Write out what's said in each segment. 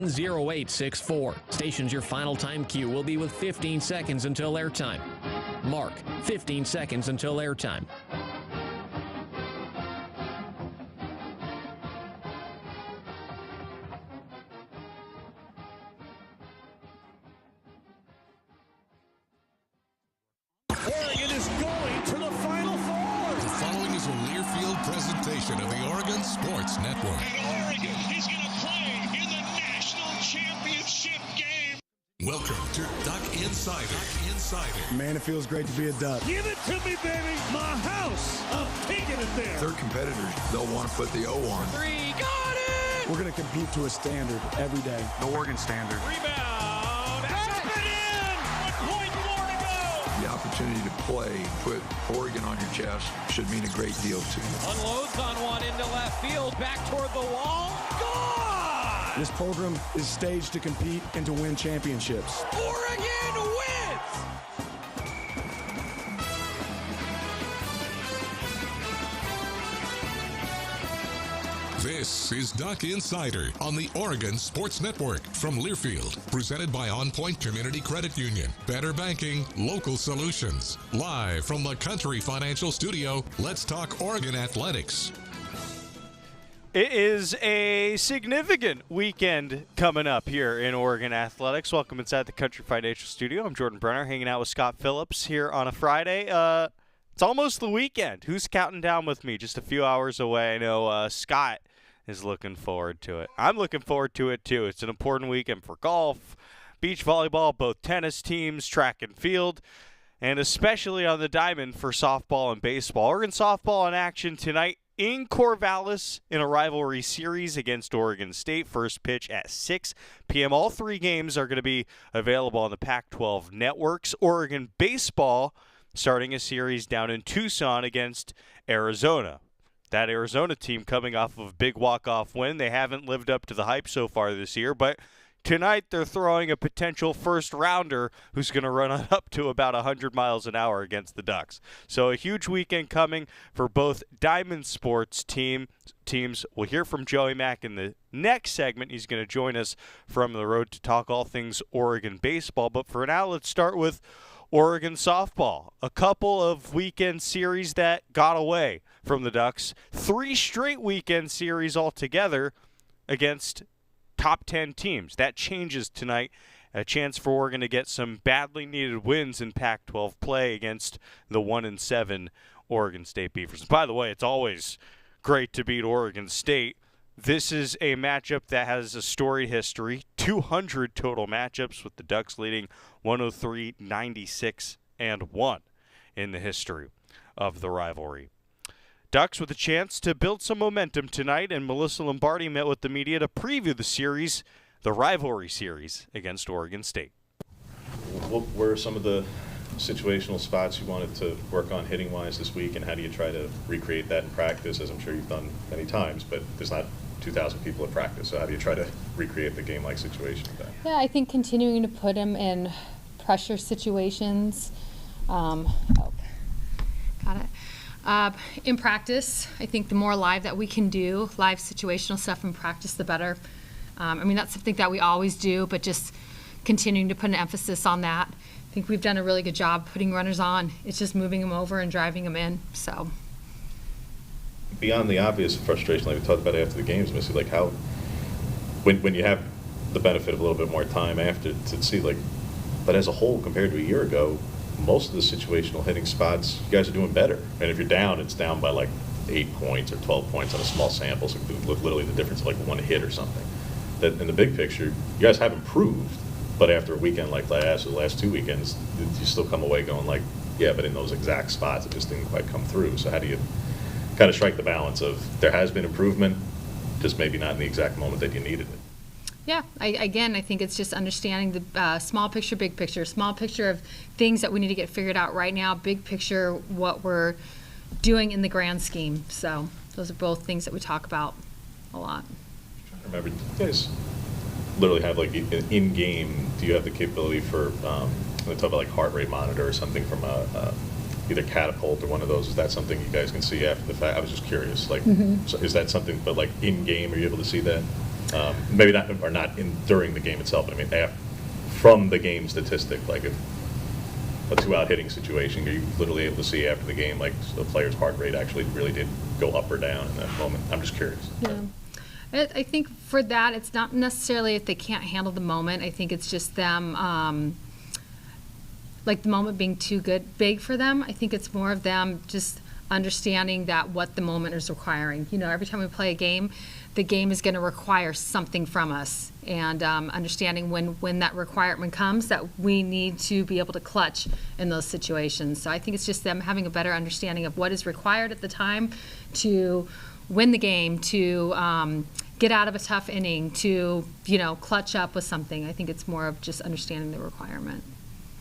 0864. Stations your final time cue will be with 15 seconds until airtime. Mark, 15 seconds until airtime. Oregon is going to the Final Four. The following is a Learfield presentation of the Oregon Sports Network. And Oregon is going to play in the national championship game. Welcome to Duck Insider. Man, it feels great to be a Duck. Give it to me, baby. My house. I'm taking it there. Their competitors, they'll want to put the O on. Three, got it! We're going to compete to a standard every day. The Oregon standard. Rebound, tap it in! 1 point more to go! The opportunity to play, put Oregon on your chest, should mean a great deal to you. Unloads on one into left field, back toward the wall. Gone! This program is staged to compete and to win championships. Oregon wins! This is Duck Insider on the Oregon Sports Network from Learfield, presented by On Point Community Credit Union. Better banking, local solutions. Live from the Country Financial Studio, let's talk Oregon athletics. It is a significant weekend coming up here in Oregon athletics. Welcome inside the Country Financial Studio. I'm Jordan Brenner, hanging out with Scott Phillips here on a Friday. It's almost the weekend. Who's counting down with me? Just a few hours away. I know Scott is looking forward to it. I'm looking forward to it, too. It's an important weekend for golf, beach volleyball, both tennis teams, track and field, and especially on the diamond for softball and baseball. Oregon softball in action tonight in Corvallis in a rivalry series against Oregon State. First pitch at 6 p.m. All three games are going to be available on the Pac-12 networks. Oregon baseball starting a series down in Tucson against Arizona. That Arizona team coming off of a big walk-off win. They haven't lived up to the hype so far this year, but tonight they're throwing a potential first-rounder who's going to run up to about 100 miles an hour against the Ducks. So a huge weekend coming for both Diamond Sports teams. We'll hear from Joey Mack in the next segment. He's going to join us from the road to talk all things Oregon baseball. But for now, let's start with Oregon softball. A couple of weekend series that got away from the Ducks. 3 straight weekend series altogether against top 10 teams. That changes tonight. A chance for Oregon to get some badly needed wins in Pac-12 play against the 1-7 Oregon State Beavers. By the way, it's always great to beat Oregon State. This is a matchup that has a storied history. 200 total matchups with the Ducks leading 103-96-1 in the history of the rivalry. Ducks with a chance to build some momentum tonight, and Melyssa Lombardi met with the media to preview the series, the rivalry series against Oregon State. What were some of the situational spots you wanted to work on hitting-wise this week, and how do you try to recreate that in practice, as I'm sure you've done many times, but there's not 2,000 people at practice, so how do you try to recreate the game-like situation with that? Yeah, I think continuing to put him in pressure situations. Got it. In practice, I think the more live that we can do, live situational stuff in practice, the better. That's something that we always do, but just continuing to put an emphasis on that. I think we've done a really good job putting runners on. It's just moving them over and driving them in. So, beyond the obvious frustration like we talked about after the games, Missy, like how, when you have the benefit of a little bit more time after to see, like, but as a whole compared to a year ago, most of the situational hitting spots, you guys are doing better. And if you're down, it's down by like 8 points or 12 points on a small sample. So literally the difference of like 1 hit or something. That in the big picture, you guys have improved. But after a weekend like last, or the last 2 weekends, you still come away going like, yeah, but in those exact spots, it just didn't quite come through. So how do you kind of strike the balance of there has been improvement, just maybe not in the exact moment that you needed it? yeah, I think it's just understanding the small picture, big picture. Small picture of things that we need to get figured out right now. Big picture, what we're doing in the grand scheme. So those are both things that we talk about a lot. I remember, you guys literally have like in game, do you have the capability for, they talk about like heart rate monitor or something from either Catapult or one of those? Is that something you guys can see after the fact? I was just curious. Like, so is that something, but like in game, are you able to see that? Maybe not, or not during the game itself, but I mean, from the game statistic, like if a 2-out hitting situation, are you literally able to see after the game, like the player's heart rate actually really did go up or down in that moment? I'm just curious. Yeah. I think for that, it's not necessarily if they can't handle the moment. I think it's just them, like the moment being too big for them. I think it's more of them just understanding that what the moment is requiring. You know, every time we play a game, the game is going to require something from us, and understanding when that requirement comes, that we need to be able to clutch in those situations. So I think it's just them having a better understanding of what is required at the time to win the game, to get out of a tough inning, to, you know, clutch up with something. I think it's more of just understanding the requirement.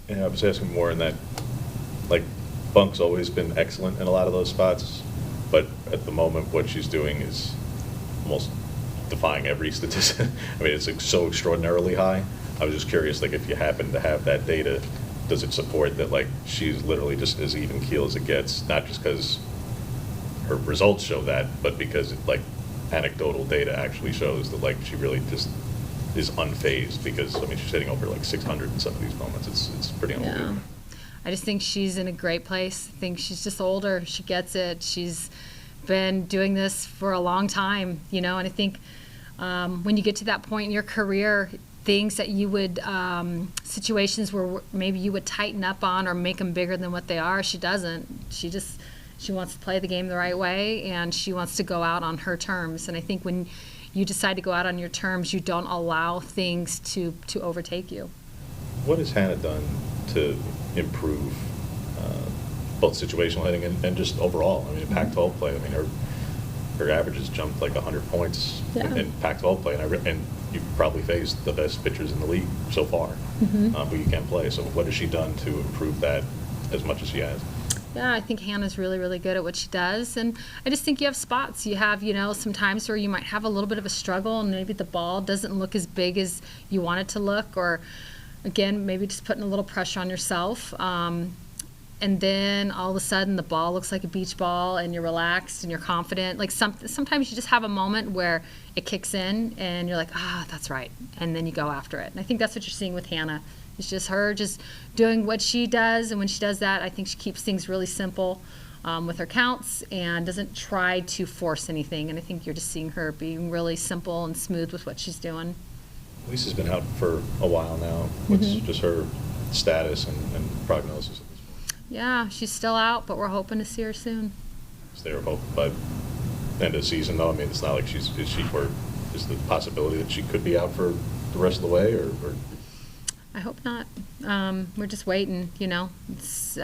Yeah, I was asking more in that, like, Bunk's always been excellent in a lot of those spots, but at the moment what she's doing is almost defying every statistic. I mean, it's like so extraordinarily high. I was just curious, like, if you happen to have that data, does it support that, like, she's literally just as even keel as it gets, not just because her results show that, but because, like, anecdotal data actually shows that, like, she really just is unfazed, because, I mean, she's hitting over, like, 600 in some of these moments. It's pretty unbelievable. Yeah. I just think she's in a great place. I think she's just older. She gets it. She's been doing this for a long time, you know, and I think when you get to that point in your career, things that you would, situations where maybe you would tighten up on or make them bigger than what they are, she doesn't. She wants to play the game the right way, and she wants to go out on her terms. And I think when you decide to go out on your terms, you don't allow things to overtake you. What has Hannah done to improve both situational hitting and just overall? I mean, Pac-12 play, I mean, her averages jumped like 100 points in Pac-12 play, and you've probably faced the best pitchers in the league so far, who you can play. So what has she done to improve that as much as she has? Yeah, I think Hannah's really, really good at what she does. And I just think you have spots. You have, you know, some times where you might have a little bit of a struggle and maybe the ball doesn't look as big as you want it to look, or, again, maybe just putting a little pressure on yourself. And then all of a sudden the ball looks like a beach ball and you're relaxed and you're confident. Like sometimes you just have a moment where it kicks in and you're like, that's right. And then you go after it. And I think that's what you're seeing with Hannah. It's just her just doing what she does, and when she does that, I think she keeps things really simple with her counts and doesn't try to force anything. And I think you're just seeing her being really simple and smooth with what she's doing. Lisa's been out for a while now. What's just her status and prognosis at this point? Yeah, she's still out, but we're hoping to see her soon. Is there hope by end of the season, though? I mean, it's not like is the possibility that she could be out for the rest of the way, or? I hope not. We're just waiting, you know. It's,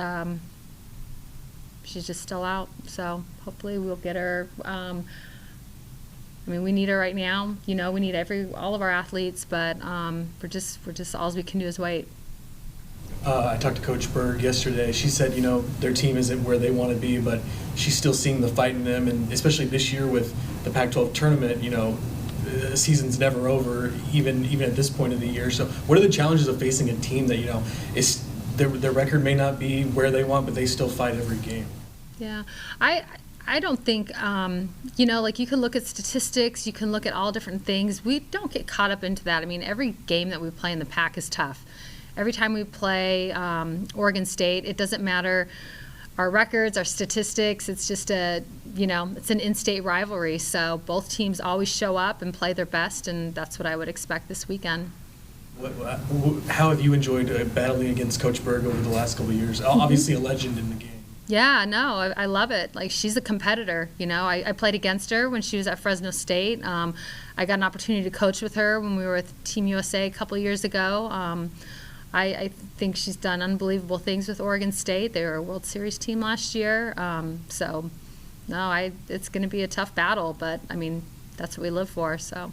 she's just still out, so hopefully we'll get her. I mean, we need her right now. You know, we need all of our athletes, but we're just all we can do is wait. I talked to Coach Berg yesterday. She said, you know, their team isn't where they want to be, but she's still seeing the fight in them, and especially this year with the Pac-12 tournament, you know, the season's never over, even at this point of the year. So what are the challenges of facing a team that, you know, is their record may not be where they want, but they still fight every game? Yeah, I don't think, you know, like you can look at statistics, you can look at all different things. We don't get caught up into that. I mean, every game that we play in the Pac is tough. Every time we play Oregon State, it doesn't matter our records, our statistics. It's just it's an in-state rivalry. So both teams always show up and play their best, and that's what I would expect this weekend. How have you enjoyed battling against Coach Berg over the last couple of years? Obviously a legend in the game. Yeah, no, I love it. Like, she's a competitor, you know. I played against her when she was at Fresno State. I got an opportunity to coach with her when we were with Team USA a couple years ago. I think she's done unbelievable things with Oregon State. They were a World Series team last year. So, no, it's going to be a tough battle, but, I mean, that's what we live for, so.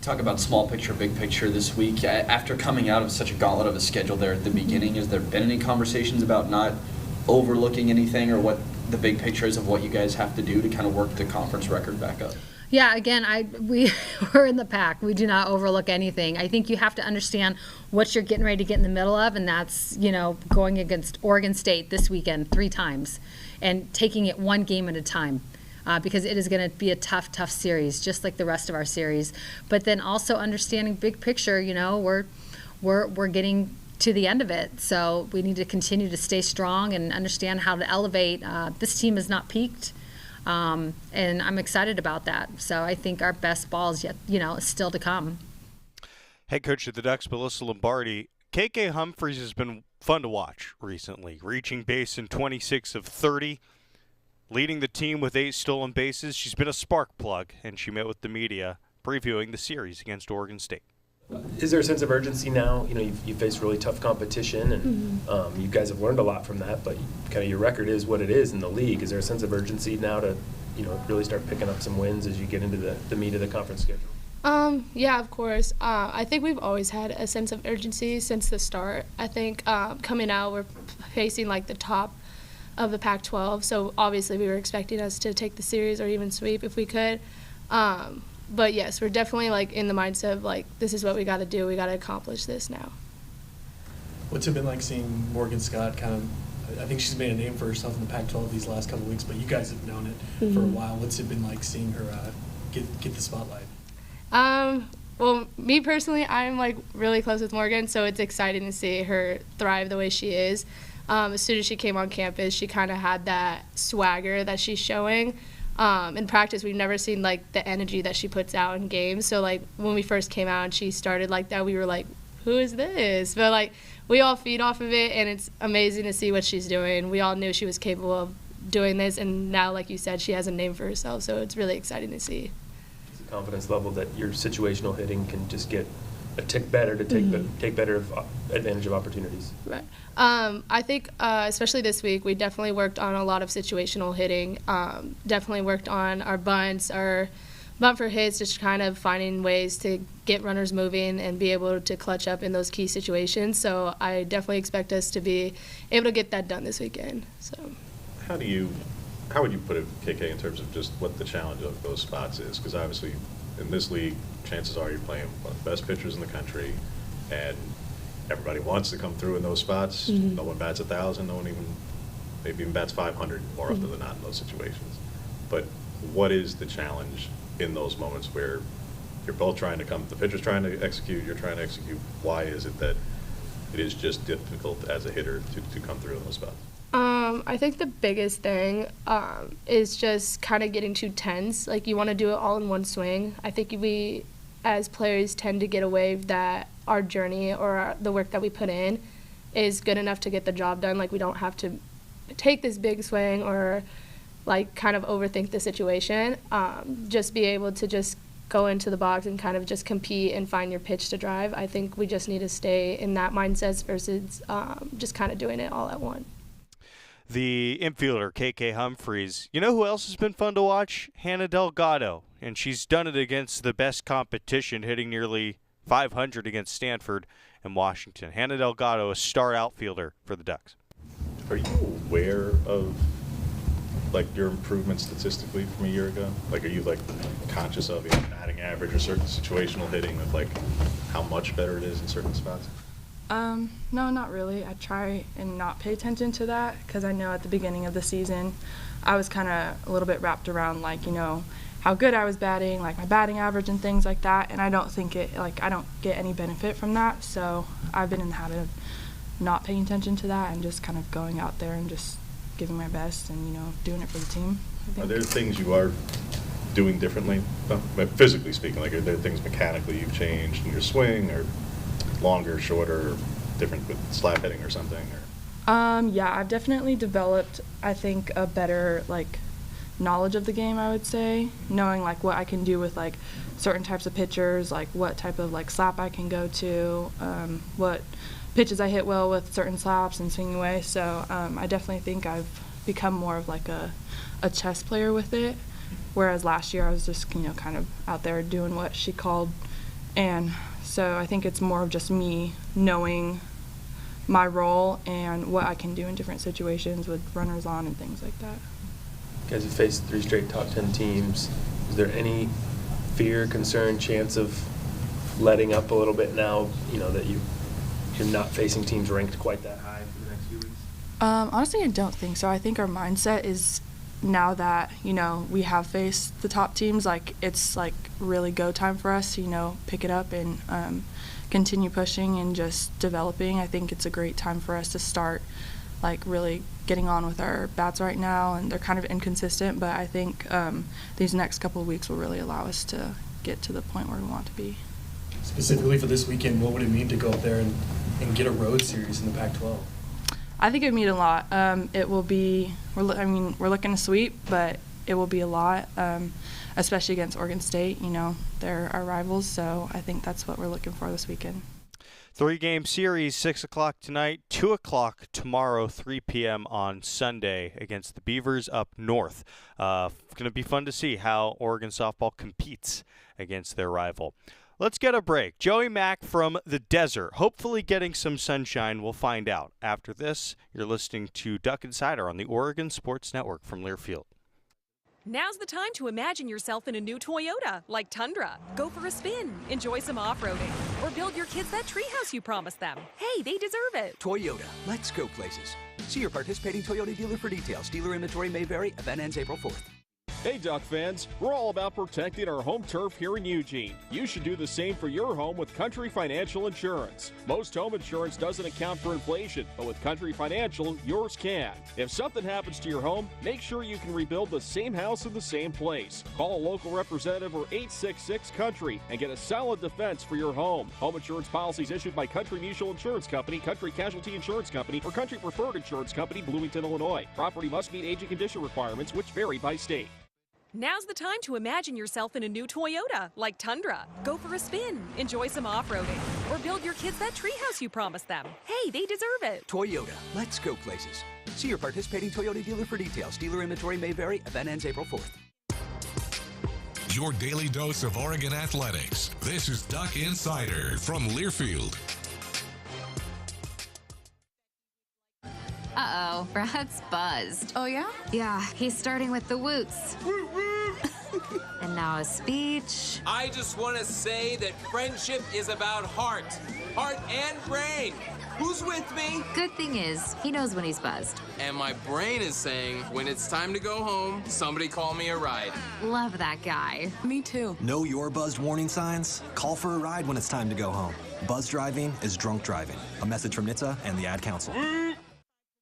Talk about small picture, big picture this week. After coming out of such a gauntlet of a schedule there at the beginning, has there been any conversations about not overlooking anything, or what the big picture is of what you guys have to do to kind of work the conference record back up? Yeah, again, we're in the Pac. We do not overlook anything. I think you have to understand what you're getting ready to get in the middle of, and that's, you know, going against Oregon State this weekend 3 times and taking it one game at a time. because it is going to be a tough series, just like the rest of our series. But then also understanding big picture, we're getting to the end of it. So we need to continue to stay strong and understand how to elevate. This team has not peaked, and I'm excited about that. So I think our best ball is yet, is still to come. Head coach of the Ducks, Melyssa Lombardi. KK Humphries has been fun to watch recently, reaching base in 26 of 30. Leading the team with 8 stolen bases. She's been a spark plug, and she met with the media previewing the series against Oregon State. Is there a sense of urgency now? You've faced really tough competition, and you guys have learned a lot from that, but kind of your record is what it is in the league. Is there a sense of urgency now to, really start picking up some wins as you get into the meat of the conference schedule? Yeah, of course. I think we've always had a sense of urgency since the start. I think coming out, we're facing the top of the Pac-12, so obviously we were expecting us to take the series or even sweep if we could. But yes, we're definitely in the mindset of this is what we got to do. We got to accomplish this now. What's it been like seeing Morgan Scott kind of? I think she's made a name for herself in the Pac-12 these last couple of weeks, but you guys have known it for a while. What's it been like seeing her get the spotlight? Well, me personally, I'm really close with Morgan, so it's exciting to see her thrive the way she is. As soon as she came on campus, she kind of had that swagger that she's showing. In practice, we've never seen the energy that she puts out in games. So when we first came out and she started like that, we were like, who is this? But we all feed off of it, and it's amazing to see what she's doing. We all knew she was capable of doing this, and now, like you said, she has a name for herself. So it's really exciting to see. It's a confidence level that your situational hitting can just get a tick better to take better advantage of opportunities. Right. I think especially this week, we definitely worked on a lot of situational hitting. Definitely worked on our bunts, our bunt for hits, just kind of finding ways to get runners moving and be able to clutch up in those key situations. So I definitely expect us to be able to get that done this weekend. So. How would you put it, KK, in terms of just what the challenge of those spots is? Because obviously, in this league, chances are you're playing one of the best pitchers in the country, and everybody wants to come through in those spots. No one bats 1,000. No one maybe even bats 500 more often than not in those situations. But what is the challenge in those moments where you're both trying to come, the pitcher's trying to execute, you're trying to execute? Why is it that it is just difficult as a hitter to come through in those spots? I think the biggest thing is just kind of getting too tense. You want to do it all in one swing. I think we, as players, tend to get away that our journey or the work that we put in is good enough to get the job done. We don't have to take this big swing or, kind of overthink the situation. Just be able to just go into the box and kind of just compete and find your pitch to drive. I think we just need to stay in that mindset versus just kind of doing it all at once. The infielder, KK Humphries. You know who else has been fun to watch? Hannah Delgado. And she's done it against the best competition, hitting nearly 500 against Stanford and Washington. Hannah Delgado, a star outfielder for the Ducks. Are you aware of, your improvement statistically from a year ago? Are you, conscious of your batting average or certain situational hitting of, how much better it is in certain spots? No, not really. I try and not pay attention to that because I know at the beginning of the season I was kind of a little bit wrapped around how good I was batting, my batting average and things like that, and I don't think I don't get any benefit from that. So I've been in the habit of not paying attention to that and just kind of going out there and just giving my best and doing it for the team. Are there things you are doing differently, physically speaking? Are there things mechanically you've changed in your swing, or longer, shorter, different with slap hitting or something? Yeah, I've definitely developed, I think, a better knowledge of the game, I would say, knowing what I can do with certain types of pitchers, what type of slap I can go to, what pitches I hit well with certain slaps and swinging away. So I definitely think I've become more of a chess player with it, whereas last year I was just kind of out there doing what she called. And so I think it's more of just me knowing my role and what I can do in different situations with runners on and things like that. You guys have faced 3 straight top 10 teams. Is there any fear, concern, chance of letting up a little bit now, that you're not facing teams ranked quite that high for the next few weeks? Honestly, I don't think so. I think our mindset is now that, we have faced the top teams, like, it's, like, really go time for us to, pick it up and continue pushing and just developing. I think it's a great time for us to start, like, really getting on with our bats right now, and they're kind of inconsistent, but I think these next couple of weeks will really allow us to get to the point where we want to be. Specifically for this weekend, what would it mean to go up there and get a road series in the Pac-12? I think it would mean a lot. It will be, we're looking to sweep, but it will be a lot, especially against Oregon State. They're our rivals, so I think that's what we're looking for this weekend. 3-game series, 6 o'clock tonight, 2 o'clock tomorrow, 3 p.m. on Sunday against the Beavers up north. Going to be fun to see how Oregon softball competes against their rival. Let's get a break. Joey Mack from the desert, hopefully getting some sunshine. We'll find out. After this, you're listening to Duck Insider on the Oregon Sports Network from Learfield. Now's the time to imagine yourself in a new Toyota, like Tundra. Go for a spin, enjoy some off-roading, or build your kids that treehouse you promised them. Hey, they deserve it. Toyota, let's go places. See your participating Toyota dealer for details. Dealer inventory may vary. Event ends April 4th. Hey Duck fans, we're all about protecting our home turf here in Eugene. You should do the same for your home with Country Financial Insurance. Most home insurance doesn't account for inflation, but with Country Financial, yours can. If something happens to your home, make sure you can rebuild the same house in the same place. Call a local representative or 866-COUNTRY and get a solid defense for your home. Home insurance policies issued by Country Mutual Insurance Company, Country Casualty Insurance Company, or Country Preferred Insurance Company, Bloomington, Illinois. Property must meet age and condition requirements, which vary by state. Now's the time to imagine yourself in a new Toyota, like Tundra. Go for a spin, enjoy some off-roading, or build your kids that treehouse you promised them. Hey, they deserve it. Toyota, let's go places. See your participating Toyota dealer for details. Dealer inventory may vary. Event ends April 4th. Your daily dose of Oregon athletics. This is Duck Insider from Learfield. Uh-oh, Brad's buzzed. Oh, yeah? Yeah, he's starting with the woots. And now a speech. I just want to say that friendship is about heart and brain. Who's with me? Good thing is, he knows when he's buzzed. And my brain is saying, when it's time to go home, somebody call me a ride. Love that guy. Me too. Know your buzzed warning signs? Call for a ride when it's time to go home. Buzz driving is drunk driving. A message from NHTSA and the Ad Council.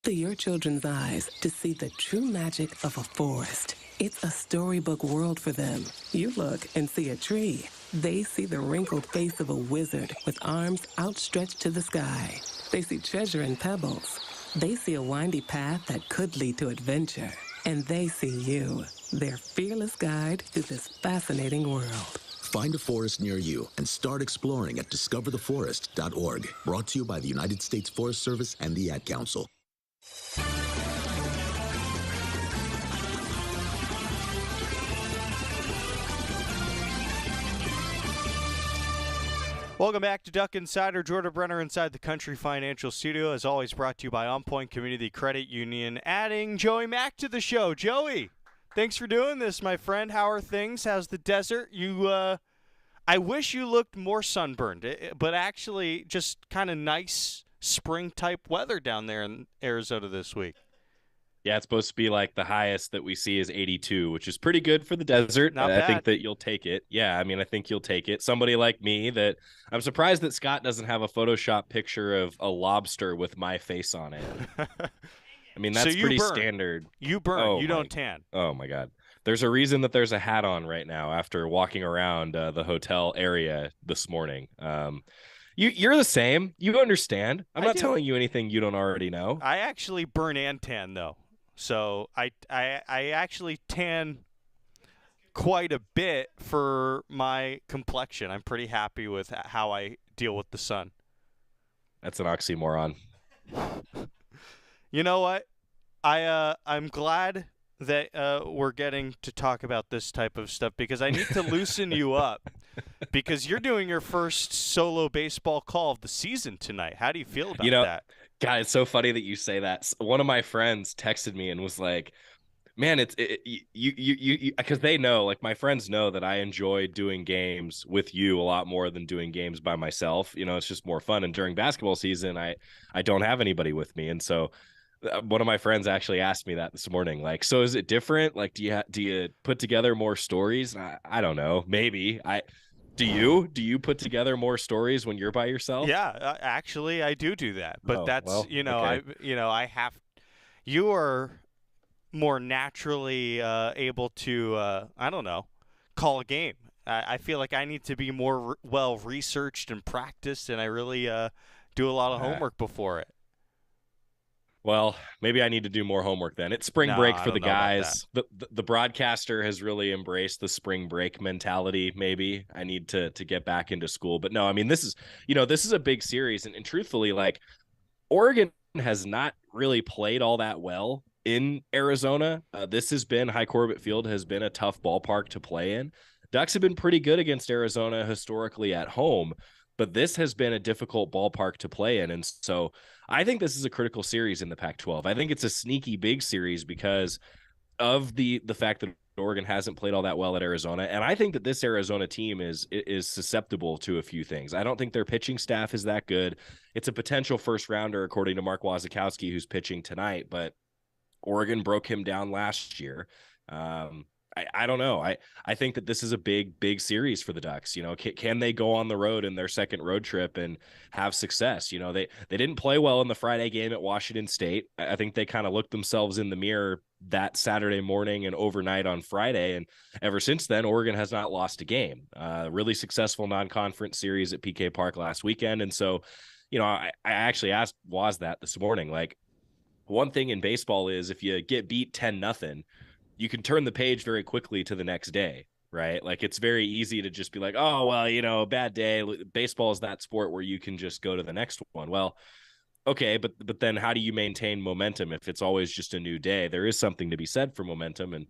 To your children's eyes to see the true magic of a forest. It's a storybook world for them. You look and see a tree. They see the wrinkled face of a wizard with arms outstretched to the sky. They see treasure in pebbles. They see a windy path that could lead to adventure. And they see you, their fearless guide through this fascinating world. Find a forest near you and start exploring at discovertheforest.org. Brought to you by the United States Forest Service and the Ad Council. Welcome back to Duck Insider. Jordan Brenner inside the Country Financial Studio, as always brought to you by On Point Community Credit Union. Adding Joey Mack to the show. Joey, thanks for doing this, my friend. How are things? How's the desert? I wish you looked more sunburned, but actually just kind of nice spring-type weather down there in Arizona this week. Yeah, it's supposed to be like the highest that we see is 82, which is pretty good for the desert. Not bad. I think that you'll take it. Yeah, I mean, I think you'll take it. Somebody like me that I'm surprised that Scott doesn't have a Photoshop picture of a lobster with my face on it. I mean, that's so pretty burn. Standard. You burn. Oh, you don't tan. Oh, my God. There's a reason that there's a hat on right now after walking around the hotel area this morning. You're the same. You understand. I'm not telling you anything you don't already know. I actually burn and tan, though. So I actually tan quite a bit for my complexion. I'm pretty happy with how I deal with the sun. That's an oxymoron. You know what? I'm glad that we're getting to talk about this type of stuff because I need to loosen you up because you're doing your first solo baseball call of the season tonight. How do you feel about that? God, it's so funny that you say that. One of my friends texted me and was like, man, you because they know, like my friends know that I enjoy doing games with you a lot more than doing games by myself. You know, it's just more fun. And during basketball season, I don't have anybody with me. And so One of my friends actually asked me that this morning. Like, so is it different? Like, do you put together more stories? I don't know. Maybe do you put together more stories when you're by yourself? Yeah, actually, I do that. But Oh, that's well, I okay. I have. You are more naturally able to I don't know, call a game. I feel like I need to be more well researched and practiced, and I really do a lot of homework before it. Well, maybe I need to do more homework then. It's spring No, break I for the don't know about that. guys. The broadcaster has really embraced the spring break mentality. Maybe I need to get back into school. But no, I mean, this is a big series, and truthfully, like, Oregon has not really played all that well in Arizona. This has been High Corbett Field has been a tough ballpark to play in. Ducks have been pretty good against Arizona historically at home, but this has been a difficult ballpark to play in. And so I think this is a critical series in the Pac-12. I think it's a sneaky big series because of the fact that Oregon hasn't played all that well at Arizona, and I think that this Arizona team is susceptible to a few things. I don't think their pitching staff is that good. It's a potential first rounder, according to Mark Wasikowski, who's pitching tonight, but Oregon broke him down last year. I don't know. I think that this is a big series for the Ducks. Can they go on the road in their second road trip and have success? They didn't play well in the Friday game at Washington State. I think they kind of looked themselves in the mirror that Saturday morning and overnight on Friday. And ever since then, Oregon has not lost a game. Really successful non-conference series at PK Park last weekend. And so, I actually asked Waz that this morning. Like, one thing in baseball is if you get beat 10-0, you can turn the page very quickly to the next day, right? Like, it's very easy to just be like, oh, well, bad day. Baseball is that sport where you can just go to the next one. Well, okay, but then how do you maintain momentum if it's always just a new day? There is something to be said for momentum. And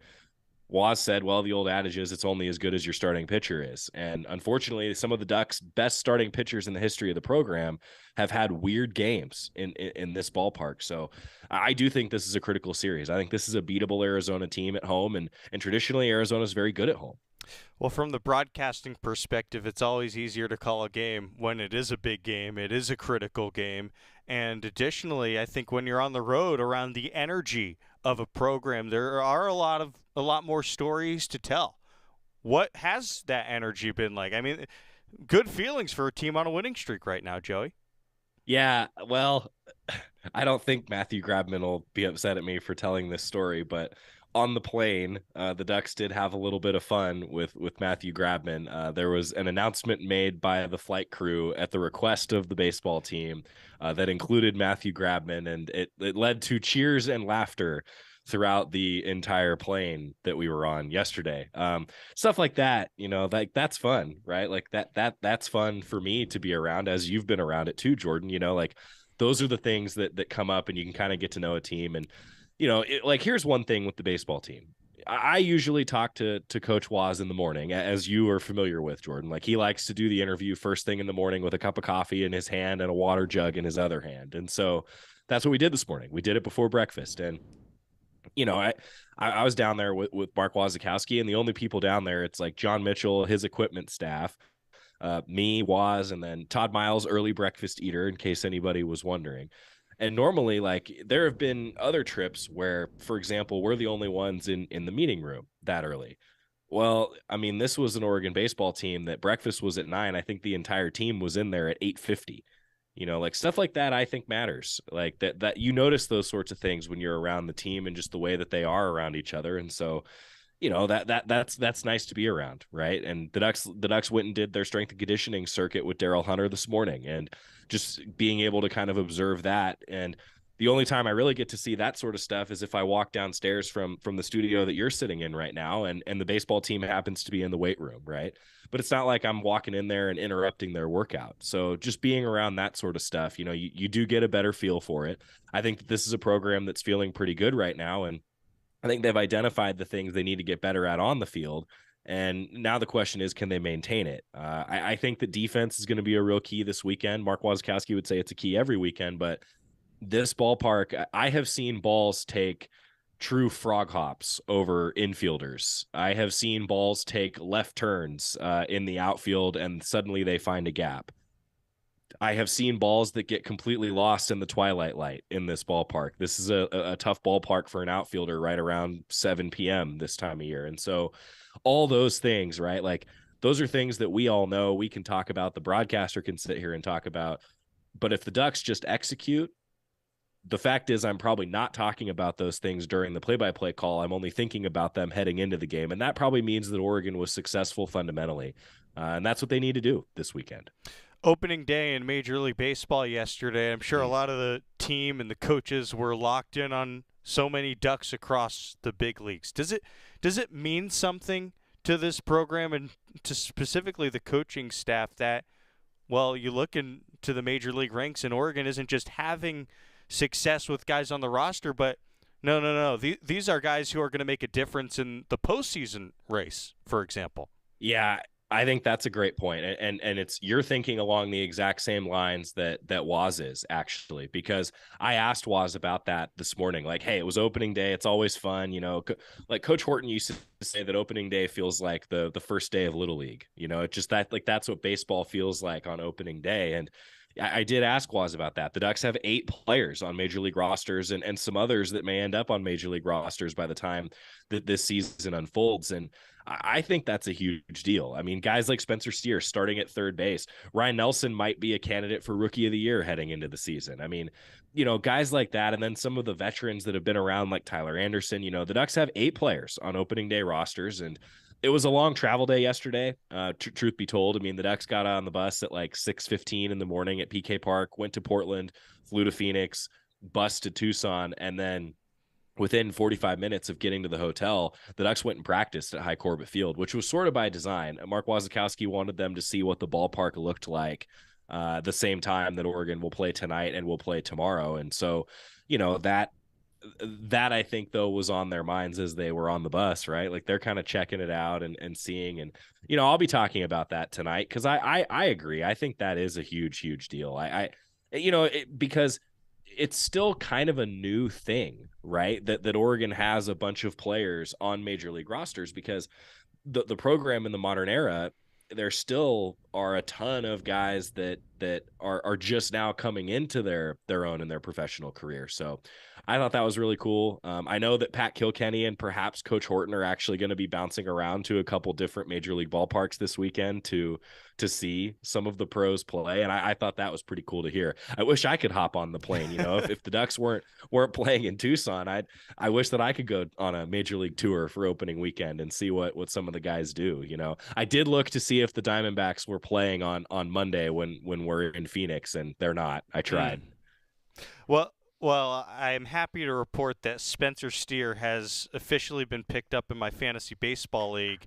Waz said, well, the old adage is it's only as good as your starting pitcher is. And unfortunately, some of the Ducks' best starting pitchers in the history of the program have had weird games in this ballpark. So I do think this is a critical series. I think this is a beatable Arizona team at home, and traditionally Arizona is very good at home. Well, from the broadcasting perspective, it's always easier to call a game when it is a big game. It is a critical game. And additionally, I think when you're on the road, around the energy of a program, there are a lot more stories to tell. What has that energy been like? I mean, good feelings for a team on a winning streak right now, Joey. Yeah, well, I don't think Matthew Grabman will be upset at me for telling this story, but on the plane, the Ducks did have a little bit of fun with Matthew Grabman. There was an announcement made by the flight crew at the request of the baseball team that included Matthew Grabman, and it led to cheers and laughter throughout the entire plane that we were on yesterday. Stuff like that, like, that's fun, right? Like that's fun for me to be around, as you've been around it too, Jordan. Like, those are the things that come up, and you can kind of get to know a team. And like, here's one thing with the baseball team. I usually talk to Coach Waz in the morning, as you are familiar with, Jordan. Like, he likes to do the interview first thing in the morning with a cup of coffee in his hand and a water jug in his other hand. And so that's what we did this morning. We did it before breakfast. And I was down there with Mark Wasikowski, and the only people down there, it's like John Mitchell, his equipment staff, me, Waz, and then Todd Miles, early breakfast eater, in case anybody was wondering. And normally, like, there have been other trips where, for example, we're the only ones in the meeting room that early. Well, I mean, this was an Oregon baseball team that breakfast was at 9. I think the entire team was in there at 8:50. Like, stuff like that, I think matters. Like, that you notice those sorts of things when you're around the team and just the way that they are around each other. And so, that's nice to be around, right? And the Ducks went and did their strength and conditioning circuit with Daryl Hunter this morning, and just being able to kind of observe that. And the only time I really get to see that sort of stuff is if I walk downstairs from the studio that you're sitting in right now, and the baseball team happens to be in the weight room, right? But it's not like I'm walking in there and interrupting their workout. So just being around that sort of stuff, you do get a better feel for it. I think that this is a program that's feeling pretty good right now, and I think they've identified the things they need to get better at on the field. And now the question is, can they maintain it? I think that defense is going to be a real key this weekend. Mark Wasikowski would say it's a key every weekend, but this ballpark, I have seen balls take true frog hops over infielders. I have seen balls take left turns in the outfield, and suddenly they find a gap. I have seen balls that get completely lost in the twilight light in this ballpark. This is a tough ballpark for an outfielder right around 7 p.m. this time of year. And so all those things, right? Like those are things that we all know. We can talk about, the broadcaster can sit here and talk about. But if the Ducks just execute, the fact is I'm probably not talking about those things during the play-by-play call. I'm only thinking about them heading into the game. And that probably means that Oregon was successful fundamentally. And that's what they need to do this weekend. Opening day in Major League Baseball yesterday. I'm sure a lot of the team and the coaches were locked in on so many Ducks across the big leagues. Does it mean something to this program and to specifically the coaching staff that, well, you look into the Major League ranks and Oregon isn't just having success with guys on the roster, but no. These are guys who are going to make a difference in the postseason race, for example. Yeah, I think that's a great point. And it's, you're thinking along the exact same lines that Waz is, actually, because I asked Waz about that this morning. Like, hey, it was opening day. It's always fun. You know, like Coach Horton used to say that opening day feels like the first day of Little League. You know, it's just that, like, that's what baseball feels like on opening day. And I did ask Waz about that. The Ducks have 8 players on Major League rosters and some others that may end up on Major League rosters by the time that this season unfolds. And I think that's a huge deal. I mean, guys like Spencer Steer starting at third base. Ryan Nelson might be a candidate for Rookie of the Year heading into the season. I mean, you know, guys like that. And then some of the veterans that have been around, like Tyler Anderson. You know, the Ducks have 8 players on opening day rosters. And it was a long travel day yesterday. Truth be told, I mean, the Ducks got on the bus at like 6:15 in the morning at PK Park, went to Portland, flew to Phoenix, bus to Tucson, and then within 45 minutes of getting to the hotel, the Ducks went and practiced at High Corbett Field, which was sort of by design. Mark Wasikowski wanted them to see what the ballpark looked like the same time that Oregon will play tonight and will play tomorrow. And so, you know, that I think, though, was on their minds as they were on the bus, right? Like they're kind of checking it out and seeing. And, you know, I'll be talking about that tonight because I agree. I think that is a huge deal. Because it's still kind of a new thing, right? That Oregon has a bunch of players on Major League rosters, because the program in the modern era, there still are a ton of guys that are just now coming into their own in their professional career. So I thought that was really cool. I know that Pat Kilkenny and perhaps Coach Horton are actually going to be bouncing around to a couple different Major League ballparks this weekend to see some of the pros play. And I thought that was pretty cool to hear. I wish I could hop on the plane. You know, if the Ducks weren't playing in Tucson, I wish that I could go on a Major League tour for opening weekend and see what some of the guys do. You know, I did look to see if the Diamondbacks were playing on Monday when we're in Phoenix, and they're not. I tried. Well, I'm happy to report that Spencer Steer has officially been picked up in my fantasy baseball league.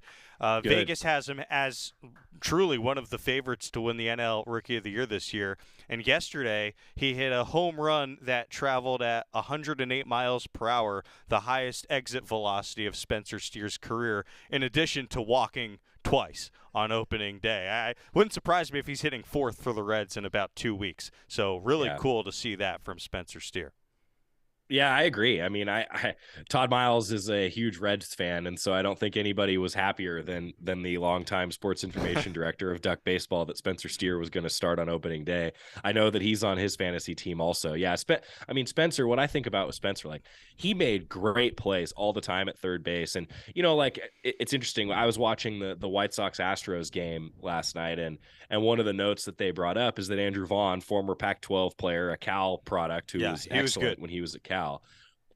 Vegas has him as truly one of the favorites to win the NL Rookie of the Year this year. And yesterday, he hit a home run that traveled at 108 miles per hour, the highest exit velocity of Spencer Steer's career, in addition to walking twice on opening day. I wouldn't surprise me if he's hitting 4th for the Reds in about 2 weeks. So really cool to see that from Spencer Steer. Yeah, I agree. I mean, Todd Miles is a huge Reds fan, and so I don't think anybody was happier than the longtime sports information director of Duck Baseball that Spencer Steer was going to start on opening day. I know that he's on his fantasy team also. Yeah, Spencer, what I think about with Spencer, like, he made great plays all the time at third base. And, you know, like, it's interesting. I was watching the White Sox-Astros game last night, and one of the notes that they brought up is that Andrew Vaughn, former Pac-12 player, a Cal product, who was excellent when he was at Cal,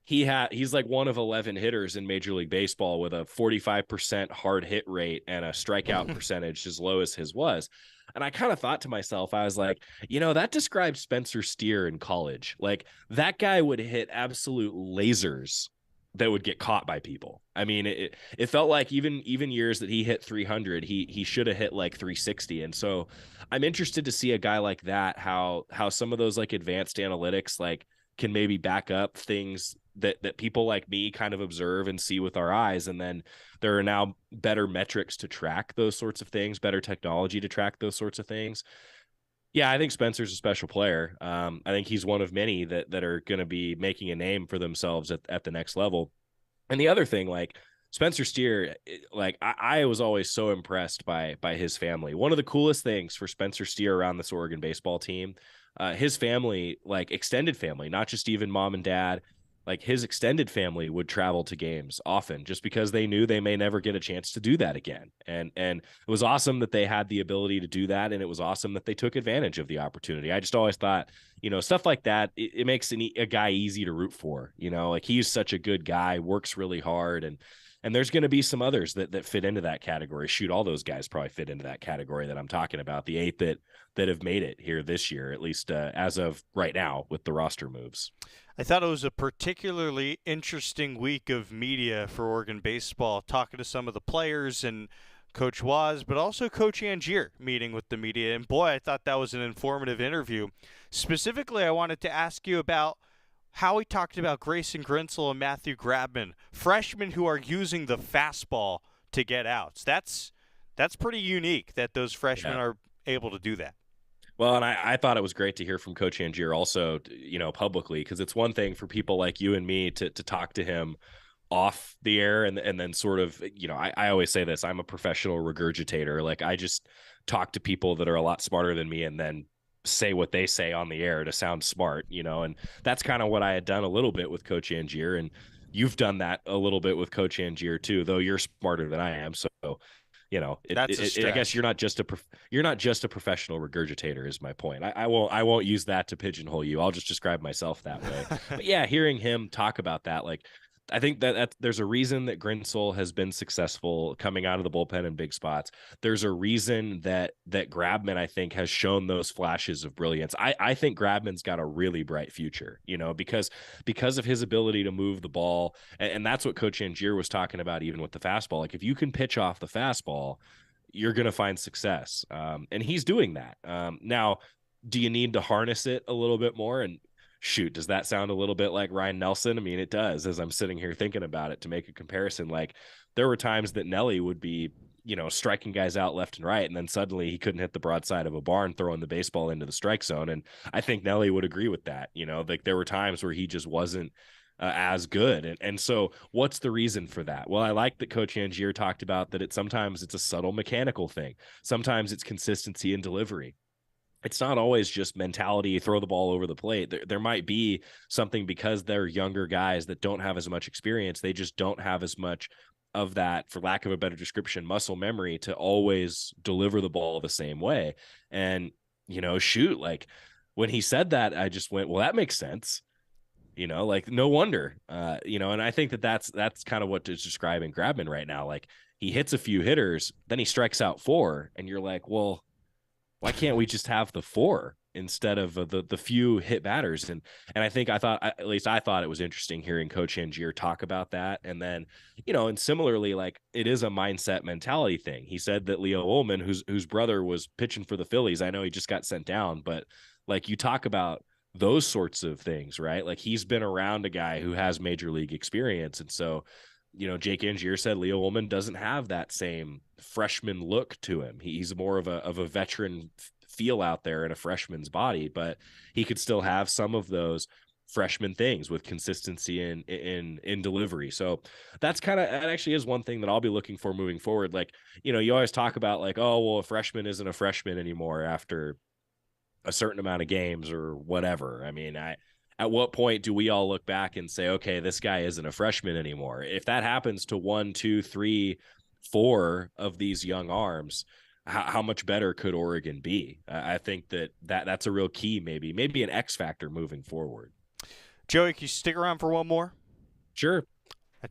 he's like one of 11 hitters in Major League Baseball with a 45% hard hit rate and a strikeout percentage as low as his was. And I kind of thought to myself, I was like, you know, that describes Spencer Steer in college. Like, that guy would hit absolute lasers that would get caught by people. I mean, it felt like even years that he hit 300, he should have hit like 360. And so I'm interested to see a guy like that, how some of those like advanced analytics like can maybe back up things that people like me kind of observe and see with our eyes. And then there are now better metrics to track those sorts of things, better technology to track those sorts of things. Yeah, I think Spencer's a special player. I think he's one of many that are going to be making a name for themselves at the next level. And the other thing, like, Spencer Steer, like I was always so impressed by his family. One of the coolest things for Spencer Steer around this Oregon baseball team, his family, like extended family, not just even mom and dad, like his extended family would travel to games often just because they knew they may never get a chance to do that again. And it was awesome that they had the ability to do that. And it was awesome that they took advantage of the opportunity. I just always thought, stuff like that, it makes a guy easy to root for, like he's such a good guy, works really hard. And there's going to be some others that fit into that category. Shoot, all those guys probably fit into that category that I'm talking about, the 8 that have made it here this year, at least as of right now with the roster moves. I thought it was a particularly interesting week of media for Oregon baseball, talking to some of the players and Coach Waz, but also Coach Angier meeting with the media. And boy, I thought that was an informative interview. Specifically, I wanted to ask you about how he talked about Grayson Grinsell and Matthew Grabman, freshmen who are using the fastball to get outs. That's pretty unique that those freshmen are able to do that. Well, and I thought it was great to hear from Coach Angier also, publicly, because it's one thing for people like you and me to talk to him off the air and then sort of, I always say this, I'm a professional regurgitator. Like I just talk to people that are a lot smarter than me and then say what they say on the air to sound smart, and that's kind of what I had done a little bit with Coach Angier, and you've done that a little bit with Coach Angier too, though you're smarter than I am. So, I guess you're not just a professional regurgitator is my point. I won't use that to pigeonhole you. I'll just describe myself that way. But yeah, hearing him talk about that, like, I think that there's a reason that Grinsell has been successful coming out of the bullpen in big spots. There's a reason that Grabman, I think, has shown those flashes of brilliance. I think Grabman's got a really bright future, because of his ability to move the ball. And that's what Coach Angier was talking about, even with the fastball. Like if you can pitch off the fastball, you're going to find success. And he's doing that. Now, do you need to harness it a little bit more? And shoot, does that sound a little bit like Ryan Nelson? I mean, it does, as I'm sitting here thinking about it, to make a comparison. Like there were times that Nelly would be, striking guys out left and right, and then suddenly he couldn't hit the broadside of a barn throwing the baseball into the strike zone. And I think Nelly would agree with that. Like there were times where he just wasn't as good. And so what's the reason for that? Well, I like that Coach Angier talked about that sometimes it's a subtle mechanical thing. Sometimes it's consistency in delivery. It's not always just mentality, throw the ball over the plate. There might be something because they're younger guys that don't have as much experience. They just don't have as much of that, for lack of a better description, muscle memory to always deliver the ball the same way. And, shoot, like when he said that, I just went, well, that makes sense. Like no wonder, and I think that's kind of what is describing Grabman right now. Like he hits a few hitters, then he strikes out 4, and you're like, well, why can't we just have the 4 instead of the few hit batters? And I thought it was interesting hearing Coach Angier talk about that. And then, and similarly, like it is a mindset mentality thing. He said that Leo Ullman, whose brother was pitching for the Phillies, I know he just got sent down, but like you talk about those sorts of things, right? Like he's been around a guy who has major league experience. And so, Jake Angier said Leo Ullman doesn't have that same freshman look to him. He's more of a veteran feel out there in a freshman's body, but he could still have some of those freshman things with consistency in delivery. So that actually is one thing that I'll be looking for moving forward. Like, you always talk about like, oh, well, a freshman isn't a freshman anymore after a certain amount of games or whatever. I mean, at what point do we all look back and say, okay, this guy isn't a freshman anymore? If that happens to 1, 2, 3, 4 of these young arms, how much better could Oregon be? I think that's a real key, maybe an X factor moving forward. Joey, can you stick around for one more? Sure.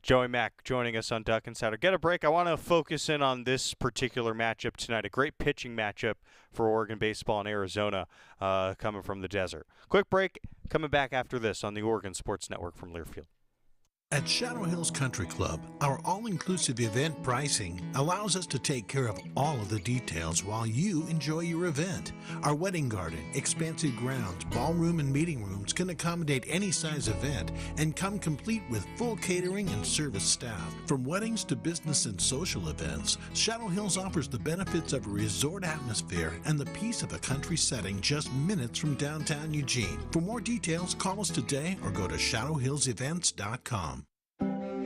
Joey Mack joining us on Duck Insider. Get a break. I want to focus in on this particular matchup tonight. A great pitching matchup for Oregon baseball in Arizona coming from the desert. Quick break. Coming back after this on the Oregon Sports Network from Learfield. At Shadow Hills Country Club, our all-inclusive event pricing allows us to take care of all of the details while you enjoy your event. Our wedding garden, expansive grounds, ballroom, and meeting rooms can accommodate any size event and come complete with full catering and service staff. From weddings to business and social events, Shadow Hills offers the benefits of a resort atmosphere and the peace of a country setting just minutes from downtown Eugene. For more details, call us today or go to shadowhillsevents.com.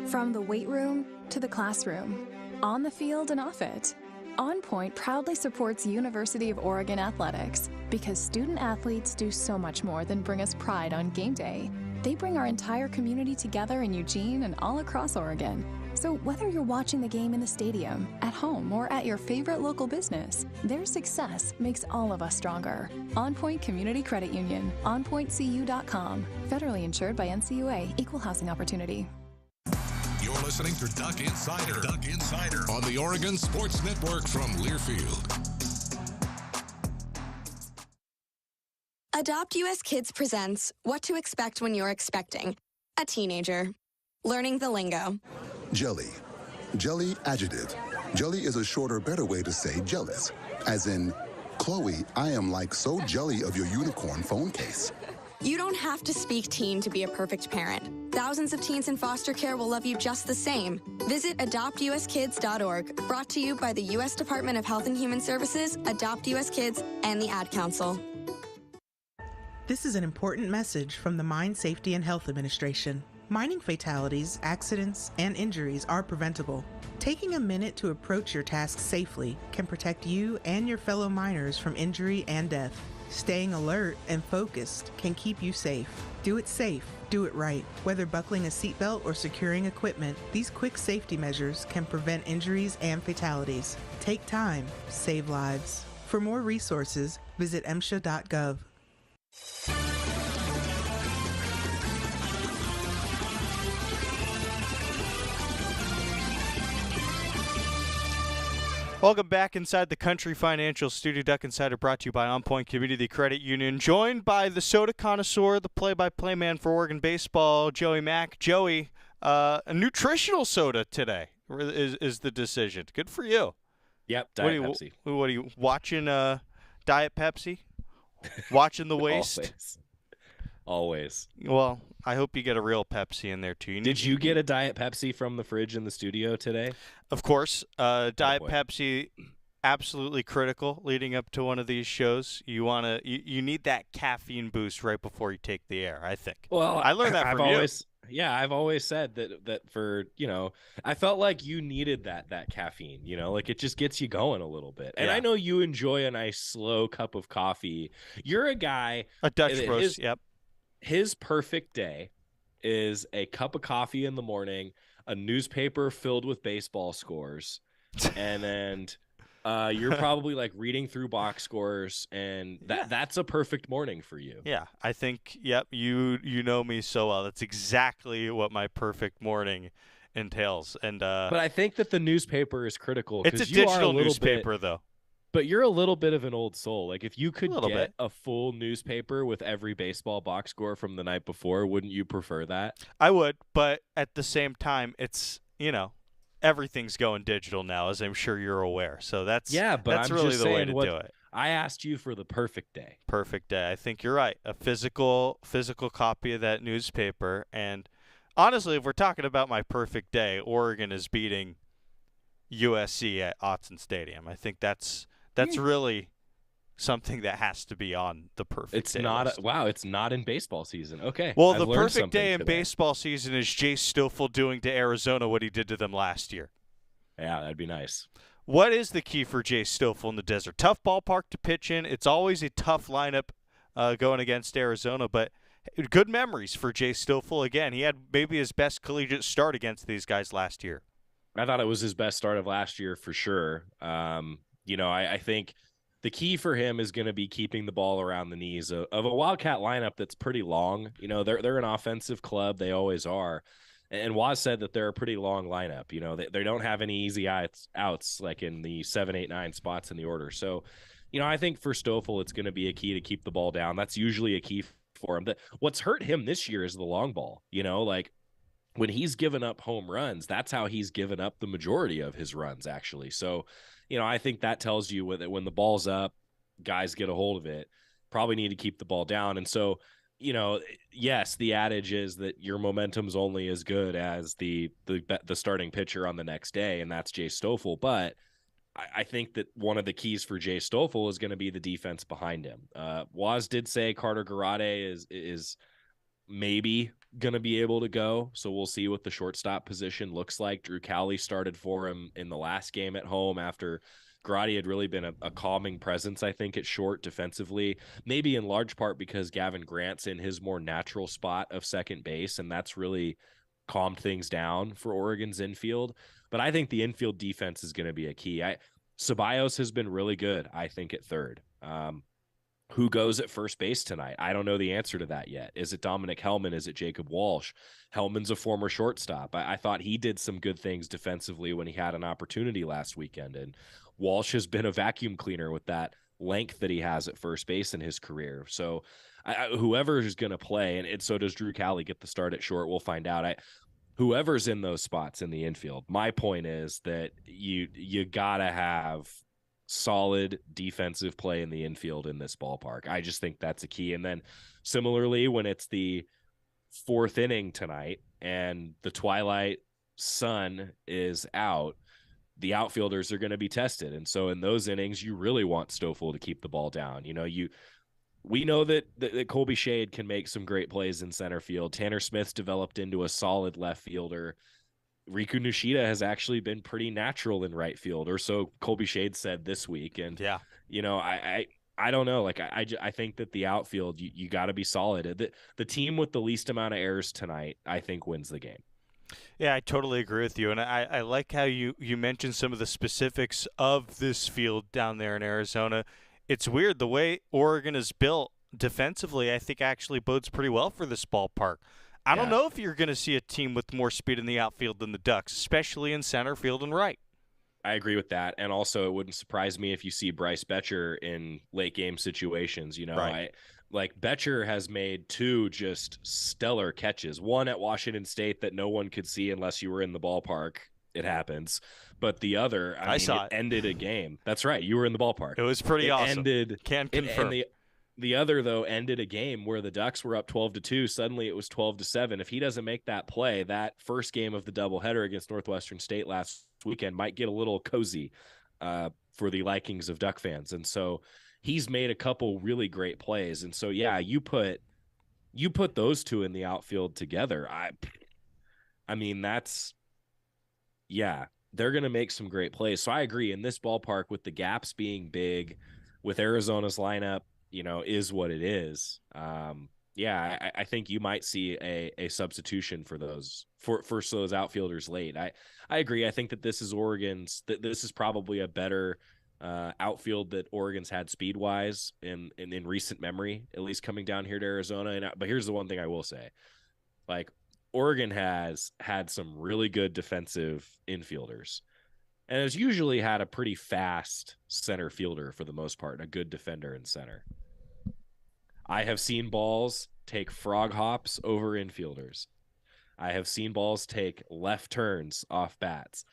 From the weight room to the classroom, on the field and off it, On Point proudly supports University of Oregon athletics because student athletes do so much more than bring us pride on game day. They bring our entire community together in Eugene and all across Oregon. So whether you're watching the game in the stadium, at home, or at your favorite local business, their success makes all of us stronger. On Point Community Credit Union, onpointcu.com. Federally insured by NCUA, Equal Housing Opportunity. You're listening to Duck Insider. Duck Insider on the Oregon Sports Network from Learfield. Adopt US Kids presents What to Expect When You're Expecting a Teenager. Learning the lingo. Jelly. Jelly adjective. Jelly is a shorter, better way to say jealous. As in, Chloe, I am like so jelly of your unicorn phone case. You don't have to speak teen to be a perfect parent. Thousands of teens in foster care will love you just the same. Visit adoptuskids.org, brought to you by the U.S. Department of Health and Human Services, Adopt US Kids, and the Ad Council. This is an important message from the Mine Safety and Health Administration. Mining fatalities, accidents, and injuries are preventable. Taking a minute to approach your task safely can protect you and your fellow miners from injury and death. Staying alert and focused can keep you safe. Do it safe. Do it right. Whether buckling a seatbelt or securing equipment, these quick safety measures can prevent injuries and fatalities. Take time. Save lives. For more resources, visit MSHA.gov. Welcome back inside the Country Financial Studio. Duck Insider brought to you by On Point Community Credit Union. Joined by the soda connoisseur, the play-by-play man for Oregon baseball, Joey Mack. Joey, a nutritional soda today is the decision. Good for you. Yep, Diet Pepsi. What are you watching? Diet Pepsi? Watching the waste? Always. Well, I hope you get a real Pepsi in there too. Did you get a Diet Pepsi from the fridge in the studio today? Of course. Diet Pepsi, absolutely critical leading up to one of these shows. You need that caffeine boost right before you take the air, I think. Well, I learned that from you. Yeah, I've always said that for, I felt like you needed that caffeine, like it just gets you going a little bit. And I know you enjoy a nice slow cup of coffee. You're a guy. A Dutch roast, yep. His perfect day is a cup of coffee in the morning, a newspaper filled with baseball scores, and then you're probably like reading through box scores, and that's a perfect morning for you. Yeah, I think, yep, you know me so well. That's exactly what my perfect morning entails. And but I think that the newspaper is critical. It's a digital newspaper, though. But you're a little bit of an old soul. Like, if you could get a full newspaper with every baseball box score from the night before, wouldn't you prefer that? I would, but at the same time, it's, everything's going digital now, as I'm sure you're aware. So that's really the way to do it. I asked you for the perfect day. Perfect day. I think you're right. A physical copy of that newspaper. And honestly, if we're talking about my perfect day, Oregon is beating USC at Autzen Stadium. I think that's really something that has to be on the perfect day list. It's not in baseball season. Okay. Well, the perfect day in baseball season is Jay Stoffel doing to Arizona what he did to them last year. Yeah, that'd be nice. What is the key for Jay Stoffel in the desert? Tough ballpark to pitch in. It's always a tough lineup going against Arizona, but good memories for Jay Stoffel. Again, he had maybe his best collegiate start against these guys last year. I thought it was his best start of last year for sure. I think the key for him is going to be keeping the ball around the knees of a Wildcat lineup that's pretty long. They're an offensive club. They always are. And Waz said that they're a pretty long lineup. They don't have any easy outs like in the 7, 8, 9 spots in the order. So, I think for Stoffel, it's going to be a key to keep the ball down. That's usually a key for him. What's hurt him this year is the long ball. When he's given up home runs, that's how he's given up the majority of his runs, actually. So, I think that tells you that when the ball's up, guys get a hold of it, probably need to keep the ball down. And so, yes, the adage is that your momentum's only as good as the starting pitcher on the next day, and that's Jay Stoffel. But I think that one of the keys for Jay Stoffel is going to be the defense behind him. Waz did say Carter Garade is maybe going to be able to go. So we'll see what the shortstop position looks like. Drew Cowley started for him in the last game at home after Grotti had really been a calming presence, I think, at short defensively, maybe in large part because Gavin Grant's in his more natural spot of second base, and that's really calmed things down for Oregon's infield. But I think the infield defense is going to be a key. Ceballos has been really good, I think, at third. Who goes at first base tonight? I don't know the answer to that yet. Is it Dominic Hellman? Is it Jacob Walsh? Hellman's a former shortstop. I thought he did some good things defensively when he had an opportunity last weekend. And Walsh has been a vacuum cleaner with that length that he has at first base in his career. So whoever is going to play, and so does Drew Cowley get the start at short, we'll find out. Whoever's in those spots in the infield, my point is that you got to have solid defensive play in the infield in this ballpark. I just think that's a key. And then similarly, when it's the fourth inning tonight and the twilight sun is out, the outfielders are going to be tested. And so in those innings, you really want Stoffel to keep the ball down. We know that Colby Shade can make some great plays in center field. Tanner Smith's developed into a solid left fielder. Riku Nishida has actually been pretty natural in right field, or so Colby Shade said this week. And I don't know. Like I think that the outfield, you got to be solid. The team with the least amount of errors tonight, I think, wins the game. Yeah, I totally agree with you, and I like how you mentioned some of the specifics of this field down there in Arizona. It's weird the way Oregon is built defensively. I think actually bodes pretty well for this ballpark. I don't know if you're going to see a team with more speed in the outfield than the Ducks, especially in center field and right. I agree with that. And also, it wouldn't surprise me if you see Bryce Betcher in late game situations. Right. Betcher has made two just stellar catches. One at Washington State that no one could see unless you were in the ballpark. It happens. But the other, I mean, saw it ended a game. That's right. You were in the ballpark. It was pretty awesome. Can confirm. And the other, though, ended a game where the Ducks were up 12-2. Suddenly it was 12-7. If he doesn't make that play, that first game of the doubleheader against Northwestern State last weekend might get a little cozy for the likings of Duck fans. And so he's made a couple really great plays. And so, yeah, you put those two in the outfield together. I mean, they're going to make some great plays. So I agree, in this ballpark, with the gaps being big, with Arizona's lineup, is what it is. I think you might see a substitution for those outfielders late. I agree. I think that this is this is probably a better outfield that Oregon's had speed wise in recent memory, at least coming down here to Arizona. But here's the one thing I will say, Oregon has had some really good defensive infielders and has usually had a pretty fast center fielder for the most part, and a good defender in center. I have seen balls take frog hops over infielders. I have seen balls take left turns off bats.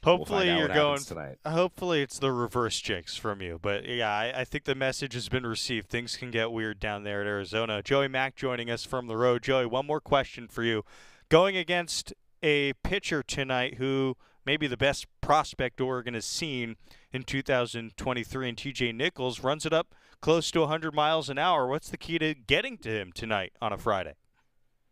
Hopefully we'll you're going tonight. Hopefully it's the reverse jinx from you. But yeah, I think the message has been received. Things can get weird down there at Arizona. Joey Mack joining us from the road. Joey, one more question for you. Going against a pitcher tonight who maybe the best prospect Oregon has seen in 2023, and TJ Nichols runs it up close to 100 miles an hour. What's the key to getting to him tonight on a Friday?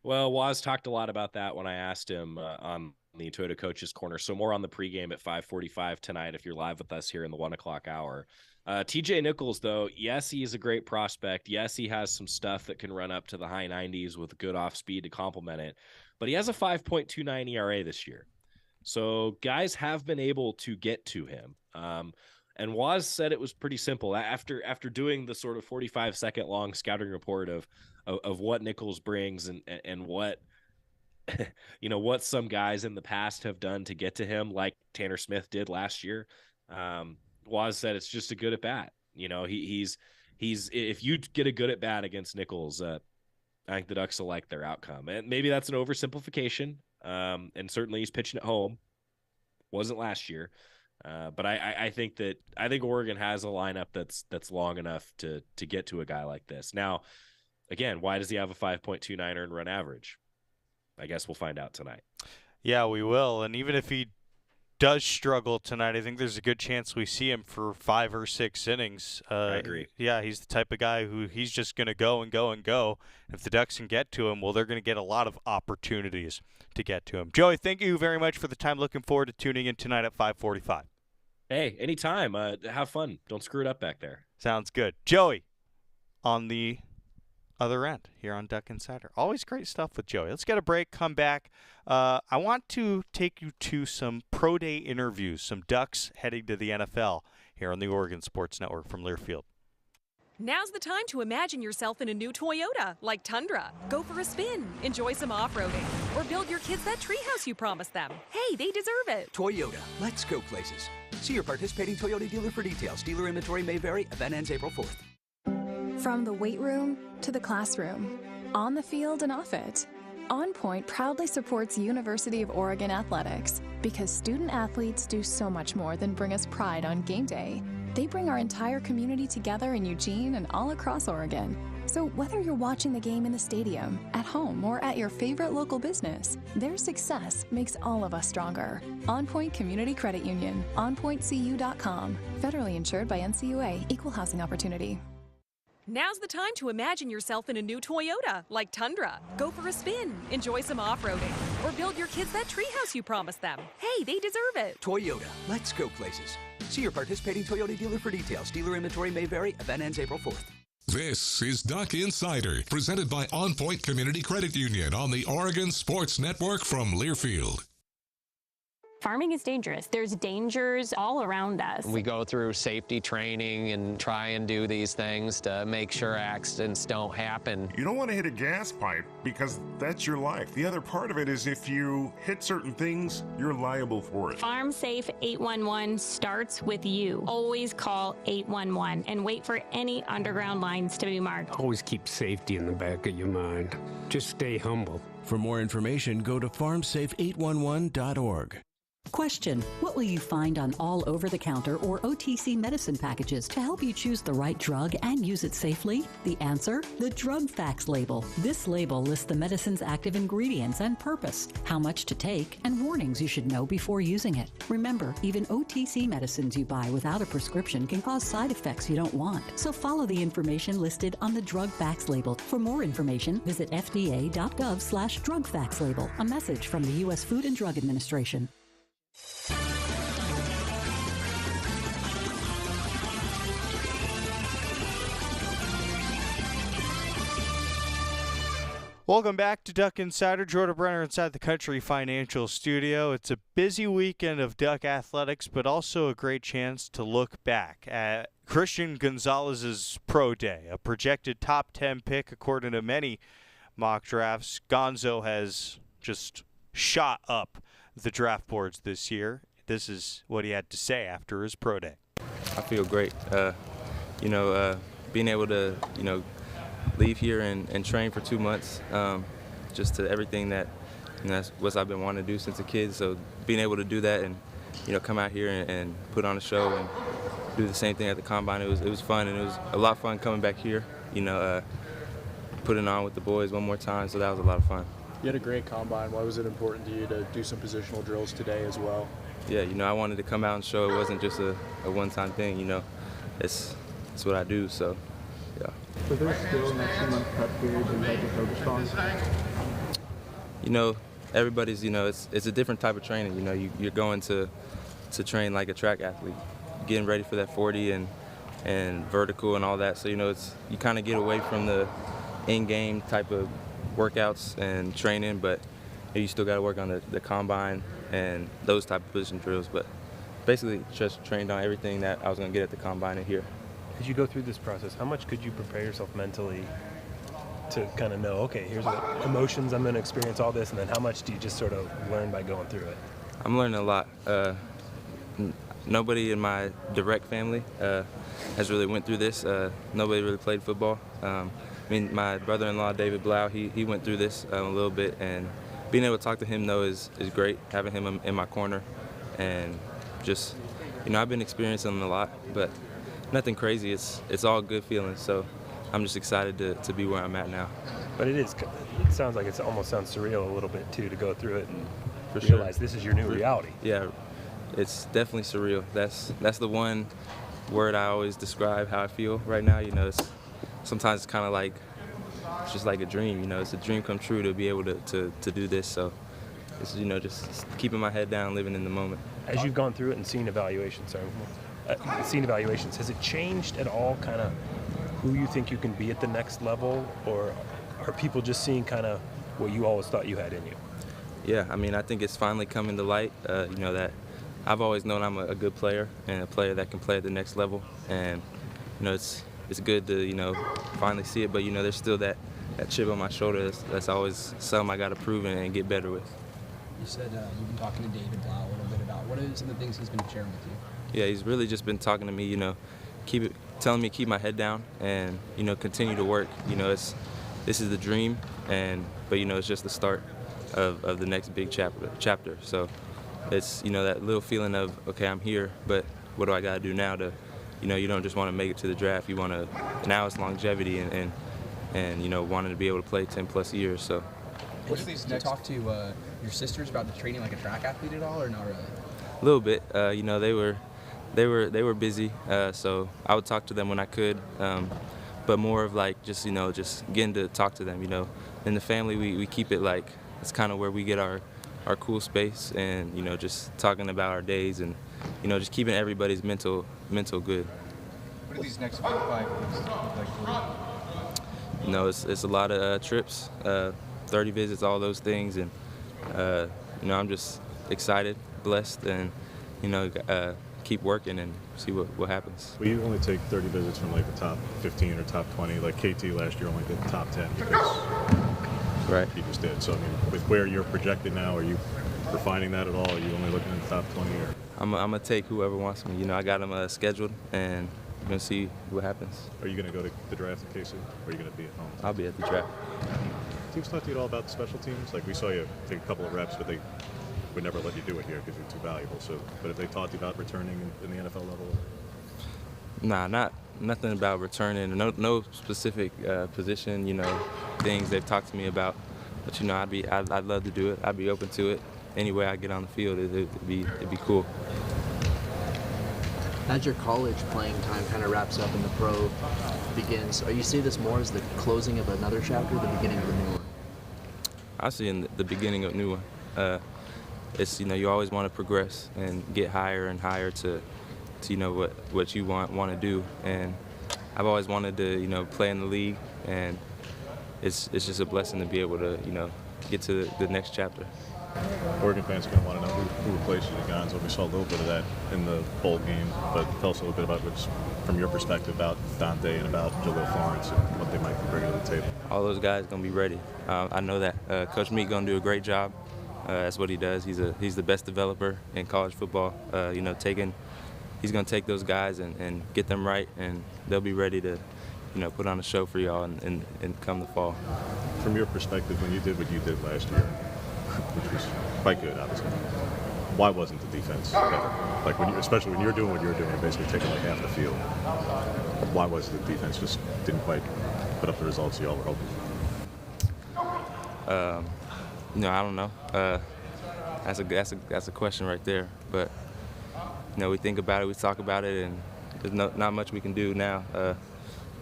Well, Waz talked a lot about that when I asked him on the Toyota Coaches Corner. So more on the pregame at 5:45 tonight if you're live with us here in the 1 o'clock hour. TJ Nichols, though, yes, he is a great prospect. Yes, he has some stuff that can run up to the high 90s with good off speed to complement it. But he has a 5.29 ERA this year. So guys have been able to get to him. And Waz said it was pretty simple. After doing the sort of 45-second long scouting report of what Nichols brings and what what some guys in the past have done to get to him, like Tanner Smith did last year, Waz said it's just a good at bat. He's if you get a good at bat against Nichols, I think the Ducks will like their outcome. And maybe that's an oversimplification. And certainly he's pitching at home. Wasn't last year. But I think Oregon has a lineup that's long enough to get to a guy like this. Now, again, why does he have a 5.29 earned run average? I guess we'll find out tonight. Yeah, we will. And even if he does struggle tonight, I think there's a good chance we see him for 5 or 6 innings. I agree. Yeah, he's the type of guy who he's just going to go and go and go. If the Ducks can get to him, well, they're going to get a lot of opportunities to get to him. Joey, thank you very much for the time. Looking forward to tuning in tonight at 5:45. Hey, anytime. Have fun. Don't screw it up back there. Sounds good. Joey, on the other end here on Duck Insider. Always great stuff with Joey. Let's get a break, come back. I want to take you to some pro day interviews, some Ducks heading to the NFL here on the Oregon Sports Network from Learfield. Now's the time to imagine yourself in a new Toyota, like Tundra. Go for a spin, enjoy some off-roading, or build your kids that treehouse you promised them. Hey, they deserve it. Toyota, let's go places. See your participating Toyota dealer for details. Dealer inventory may vary. Event ends April 4th. From the weight room to the classroom, on the field and off it, On Point proudly supports University of Oregon athletics because student athletes do so much more than bring us pride on game day. They bring our entire community together in Eugene and all across Oregon. So whether you're watching the game in the stadium, at home, or at your favorite local business, their success makes all of us stronger. On Point Community Credit Union, onpointcu.com. Federally insured by NCUA, Equal Housing Opportunity. Now's the time to imagine yourself in a new Toyota, like Tundra. Go for a spin, enjoy some off-roading, or build your kids that treehouse you promised them. Hey, they deserve it. Toyota, let's go places. See your participating Toyota dealer for details. Dealer inventory may vary. Event ends April 4th. This is Duck Insider, presented by On Point Community Credit Union on the Oregon Sports Network from Learfield. Farming is dangerous. There's dangers all around us. We go through safety training and try and do these things to make sure accidents don't happen. You don't want to hit a gas pipe because that's your life. The other part of it is if you hit certain things, you're liable for it. Farm Safe 811 starts with you. Always call 811 and wait for any underground lines to be marked. Always keep safety in the back of your mind. Just stay humble. For more information, go to farmsafe811.org. Question: what will you find on all over-the-counter or OTC medicine packages to help you choose the right drug and use it safely? The answer: the drug facts label. This label lists the medicine's active ingredients and purpose, how much to take, and warnings you should know before using it. Remember, even OTC medicines you buy without a prescription can cause side effects you don't want. So follow the information listed on the drug facts label. For more information, visit fda.gov/drug facts label. A message from the U.S. Food and Drug Administration. Welcome back to Duck Insider. Jordan Brenner inside the Country Financial Studio. It's a busy weekend of Duck athletics, but also a great chance to look back at Christian Gonzalez's pro day, a projected top 10 pick according to many mock drafts. Gonzo has just shot up the draft boards this year. This is what he had to say after his pro day. I feel great. Being able to, leave here and train for 2 months, just to everything that, that's what I've been wanting to do since a kid. So being able to do that and, come out here and put on a show and do the same thing at the combine, it was fun, and it was a lot of fun coming back here, putting on with the boys one more time. So that was a lot of fun. You had a great combine. Why was it important to you to do some positional drills today as well? Yeah, I wanted to come out and show it wasn't just a one-time thing, It's what I do, so, yeah. So there's still next 2 month prep period you'd like to focus on? Everybody's, it's a different type of training. You're going to train like a track athlete, getting ready for that 40 and vertical and all that. So, you kind of get away from the in-game type of workouts and training, but you still got to work on the combine and those type of position drills. But basically just trained on everything that I was going to get at the combine and here. As you go through this process, how much could you prepare yourself mentally to kind of know, okay, here's what emotions I'm going to experience, all this, and then how much do you just sort of learn by going through it? I'm learning a lot. Nobody in my direct family has really went through this. Nobody really played football. My brother-in-law, David Blau, he went through this a little bit, and being able to talk to him, though, is great, having him in my corner. And just, I've been experiencing a lot, but nothing crazy. It's all good feelings, so I'm just excited to be where I'm at now. But it sounds like it almost sounds surreal a little bit, too, to go through it and realize this is your new reality. Yeah, it's definitely surreal. That's the one word I always describe how I feel right now. Sometimes it's kind of like, it's just like a dream, it's a dream come true to be able to do this. So it's, just keeping my head down, living in the moment. As you've gone through it and seen evaluations, has it changed at all kind of who you think you can be at the next level, or are people just seeing kind of what you always thought you had in you? Yeah, I think it's finally coming to light, that I've always known I'm a good player and a player that can play at the next level. And, it's good to, finally see it, but, there's still that chip on my shoulder. That's always something I got to prove and get better with. You said you've been talking to David Blau a little bit about what are some of the things he's been sharing with you? Yeah, he's really just been talking to me, telling me to keep my head down and, continue to work. This is the dream, but it's just the start of the next big chapter. So it's, that little feeling of, okay, I'm here, but what do I got to do now to, you don't just want to make it to the draft. You want to, now it's longevity and wanting to be able to play 10 plus years. So. Did you talk to your sisters about the training like a track athlete at all, or not really? A little bit. They were busy, so I would talk to them when I could, but more of like just getting to talk to them. In the family we keep it like it's kind of where we get our cool space, and just talking about our days and just keeping everybody's mental good. What do these next 5 weeks look like for you? It's a lot of trips, 30 visits, all those things, and I'm just excited, blessed, and keep working and see what happens. Well, you only take 30 visits from like the top 15 or top 20. Like KT last year only did the top 10 because he just did. So with where you're projected now, are you refining that at all? Are you only looking at the top 20? Or? I'm gonna take whoever wants me. I got them scheduled, and I'm gonna see what happens. Are you gonna go to the draft in KC, or are you gonna be at home? I'll be at the draft. Teams talk to you at all about the special teams? Like we saw you take a couple of reps, but they would never let you do it here because you're too valuable. So, but if they talked to you about returning in the NFL level? Nah, nothing about returning. No specific position. Things they've talked to me about. But I'd love to do it. I'd be open to it. Any way I get on the field, it'd be cool. As your college playing time kind of wraps up and the pro begins, are you see this more as the closing of another chapter, the beginning of a new one? I see in the beginning of a new one. It's you always want to progress and get higher and higher to what you want to do, and I've always wanted to play in the league, and it's just a blessing to be able to get to the next chapter. Oregon fans are going to want to know who replaced you at Gonzo. We saw a little bit of that in the bowl game, but tell us a little bit about from your perspective about Dante and about Jalil Florence and what they might be bringing to the table. All those guys are going to be ready. I know that. Coach Meek going to do a great job. That's what he does. He's the best developer in college football. He's going to take those guys and get them right, and they'll be ready to put on a show for y'all and come the fall. From your perspective, when you did what you did last year, which was quite good, obviously, why wasn't the defense better? Like especially when you're doing what you're doing, basically taking like half the field. Why was the defense just didn't quite put up the results y'all were hoping for? I don't know. That's a question right there. But we think about it, we talk about it, and there's not much we can do now.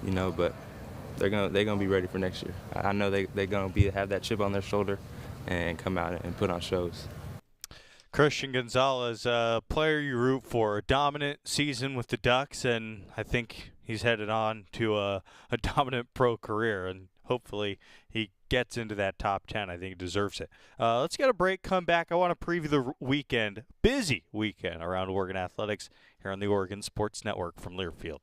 But they're gonna be ready for next year. I know they're gonna have that chip on their shoulder and come out and put on shows. Christian Gonzalez, a player you root for, a dominant season with the Ducks, and I think he's headed on to a dominant pro career, and hopefully he gets into that top 10. I think he deserves it. Let's get a break, come back. I want to preview the busy weekend around Oregon athletics here on the Oregon Sports Network from Learfield.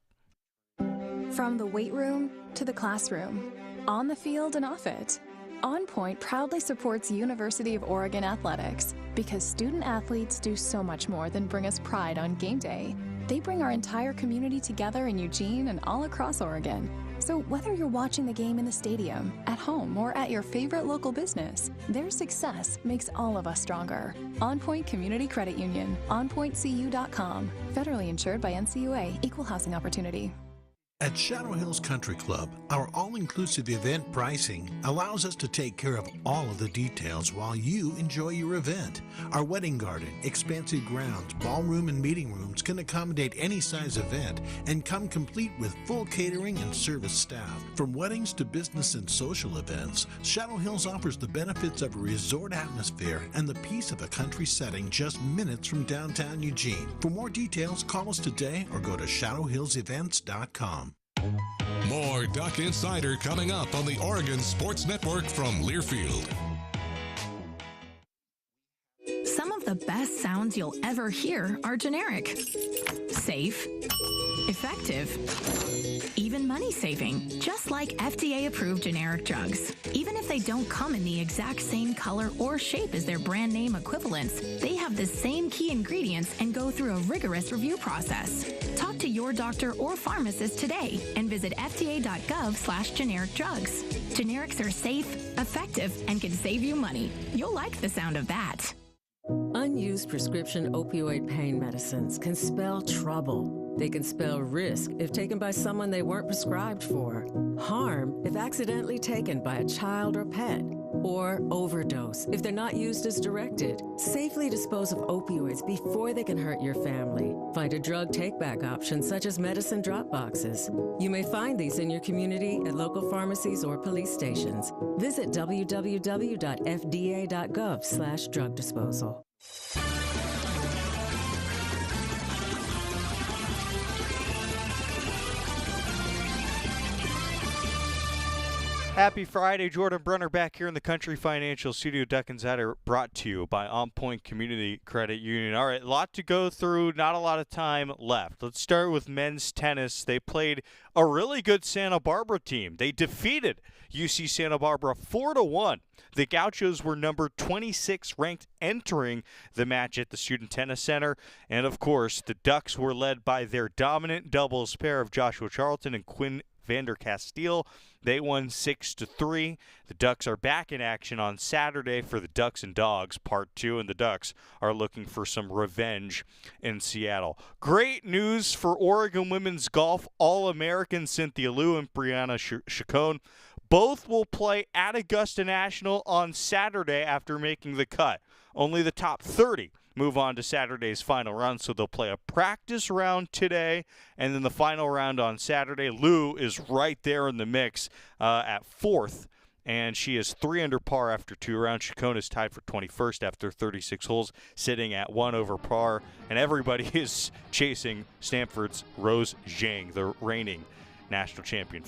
From the weight room to the classroom, on the field and off it, On Point proudly supports University of Oregon athletics because student athletes do so much more than bring us pride on game day. They bring our entire community together in Eugene and all across Oregon. So whether you're watching the game in the stadium, at home, or at your favorite local business, their success makes all of us stronger. On Point Community Credit Union, onpointcu.com. Federally insured by NCUA, Equal Housing Opportunity. At Shadow Hills Country Club, our all-inclusive event pricing allows us to take care of all of the details while you enjoy your event. Our wedding garden, expansive grounds, ballroom, and meeting rooms can accommodate any size event and come complete with full catering and service staff. From weddings to business and social events, Shadow Hills offers the benefits of a resort atmosphere and the peace of a country setting just minutes from downtown Eugene. For more details, call us today or go to shadowhillsevents.com. More Duck Insider coming up on the Oregon Sports Network from Learfield. Some of the best sounds you'll ever hear are generic, safe, effective, even money-saving, just like FDA-approved generic drugs. Even if they don't come in the exact same color or shape as their brand name equivalents, they have the same key ingredients and go through a rigorous review process. Talk to your doctor or pharmacist today and visit fda.gov/generic drugs. Generics are safe, effective, and can save you money. You'll like the sound of that. Unused prescription opioid pain medicines can spell trouble. They can spell risk if taken by someone they weren't prescribed for, harm if accidentally taken by a child or pet, or overdose if they're not used as directed. Safely dispose of opioids before they can hurt your family. Find a drug take-back option such as medicine drop boxes. You may find these in your community at local pharmacies or police stations. Visit www.fda.gov/drug disposal. Happy Friday, Jordan Brunner back here in the Country Financial Studio. Duck Insider brought to you by On Point Community Credit Union. All right, a lot to go through, not a lot of time left. Let's start with men's tennis. They played a really good Santa Barbara team. They defeated UC Santa Barbara 4-1. The Gauchos were number 26 ranked entering the match at the Student Tennis Center. And, of course, the Ducks were led by their dominant doubles pair of Joshua Charlton and Quinn Vander Castile. They won 6-3. The Ducks are back in action on Saturday for the Ducks and Dogs Part 2, and the Ducks are looking for some revenge in Seattle. Great news for Oregon women's golf All-American Cynthia Liu and Brianna Chacon. Both will play at Augusta National on Saturday after making the cut. Only the top 30 move on to Saturday's final round, so they'll play a practice round today, and then the final round on Saturday. Lou is right there in the mix at 4th, and she is 3 under par after 2 rounds. Chacon is tied for 21st after 36 holes, sitting at 1 over par, and everybody is chasing Stanford's Rose Zhang, the reigning national champion.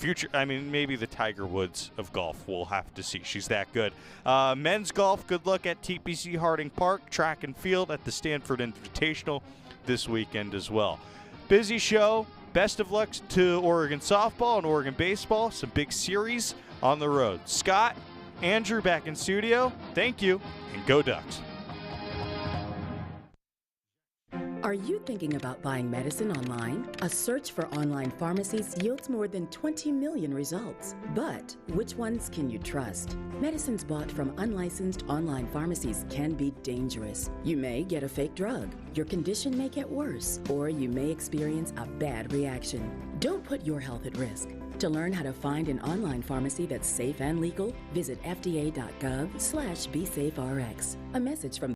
Maybe the Tiger Woods of golf. We'll have to see. She's that good. Men's golf, good luck at TPC Harding Park. Track and field at the Stanford Invitational this weekend as well. Busy show. Best of luck to Oregon softball and Oregon baseball. Some big series on the road. Scott, Andrew back in studio. Thank you, and go Ducks. Are you thinking about buying medicine online? A search for online pharmacies yields more than 20 million results. But which ones can you trust? Medicines bought from unlicensed online pharmacies can be dangerous. You may get a fake drug, your condition may get worse, or you may experience a bad reaction. Don't put your health at risk. To learn how to find an online pharmacy that's safe and legal, visit fda.gov/BeSafeRx. A message from